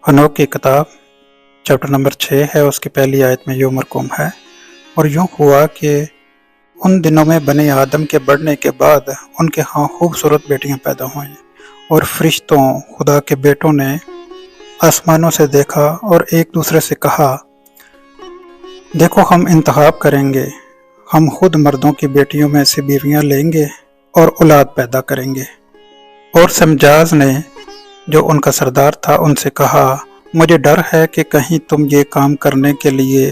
हनोक की किताब चैप्टर नंबर 6 है। उसकी पहली आयत में यूं मरकूम है, और यूं हुआ कि उन दिनों में बनी आदम के बढ़ने के बाद उनके यहाँ खूबसूरत बेटियां पैदा हुईं, और फरिश्तों खुदा के बेटों ने आसमानों से देखा और एक दूसरे से कहा, देखो हम इंतखाब करेंगे, हम खुद मर्दों की बेटियों में से बीवियां लेंगे और औलाद पैदा करेंगे। और समजाज ने जो उनका सरदार था उनसे कहा, मुझे डर है कि कहीं तुम ये काम करने के लिए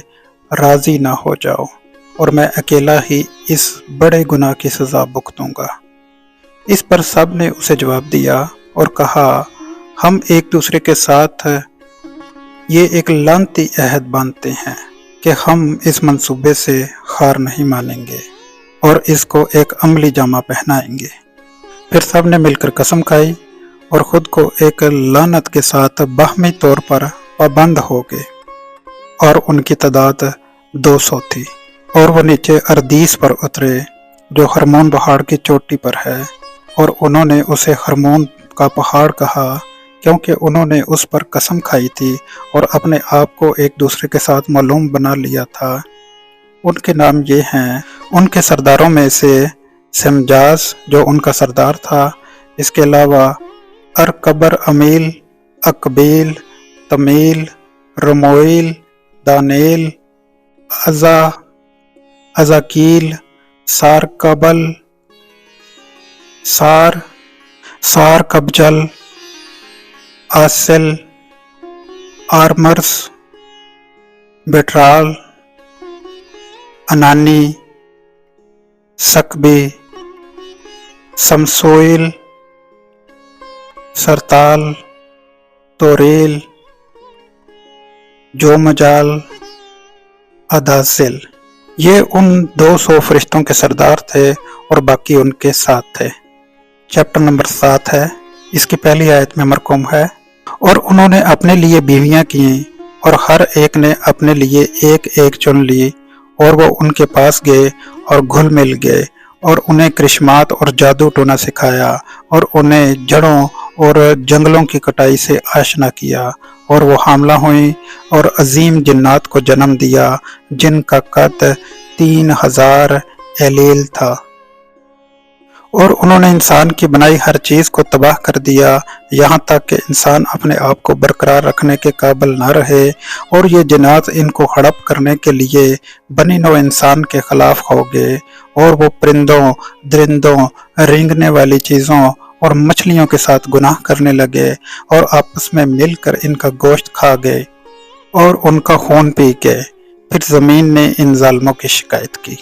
राजी ना हो जाओ और मैं अकेला ही इस बड़े गुनाह की सज़ा भुगतूंगा। इस पर सब ने उसे जवाब दिया और कहा, हम एक दूसरे के साथ ये एक लानती अहद बांधते हैं कि हम इस मंसूबे से हार नहीं मानेंगे और इसको एक अमली जामा पहनाएंगे। फिर सब ने मिलकर कसम खाई और खुद को एक लानत के साथ बाहमी तौर पर पाबंद हो गए, और उनकी तादाद 200 थी। और वो नीचे अर्दीस पर उतरे जो हरमोन पहाड़ की चोटी पर है, और उन्होंने उसे हरमोन का पहाड़ कहा क्योंकि उन्होंने उस पर कसम खाई थी और अपने आप को एक दूसरे के साथ मालूम बना लिया था। उनके नाम ये हैं, उनके सरदारों में से समजाज जो उनका सरदार था, इसके अलावा अरकबर, अमील, अकबील, तमील, रमोइल, दानेल, अजाकील, सारकबल, सारकबजल, आसिल, आरमर्स, बेट्राल, अनानी, सकबी, समसोइल, सरताल, तोरेल, जोमजाल, अदासिल। ये उन 200 फरिश्तों के सरदार थे और बाकी उनके साथ थे। चैप्टर नंबर 7 है। इसकी पहली आयत में मरकूम है, और उन्होंने अपने लिए बीवियां की और हर एक ने अपने लिए एक एक चुन ली, और वो उनके पास गए और घुल मिल गए और उन्हें कृष्मात और जादू टोना सिखाया और उन्हें जड़ों और जंगलों की कटाई से आशना किया, और वो हामला हुई और अजीम जिन्नात को जन्म दिया जिनका कद 3000 एलील था। और उन्होंने इंसान की बनाई हर चीज को तबाह कर दिया, यहाँ तक कि इंसान अपने आप को बरकरार रखने के काबिल न रहे, और ये जिन्नात इनको हड़प करने के लिए बनी नौ इंसान के खिलाफ हो गए, और वो परिंदों, दरिंदों, रेंगने वाली चीज़ों और मछलियों के साथ गुनाह करने लगे और आपस में मिलकर इनका गोश्त खा गए और उनका खून पी गए। फिर ज़मीन ने इन जालिमों की शिकायत की।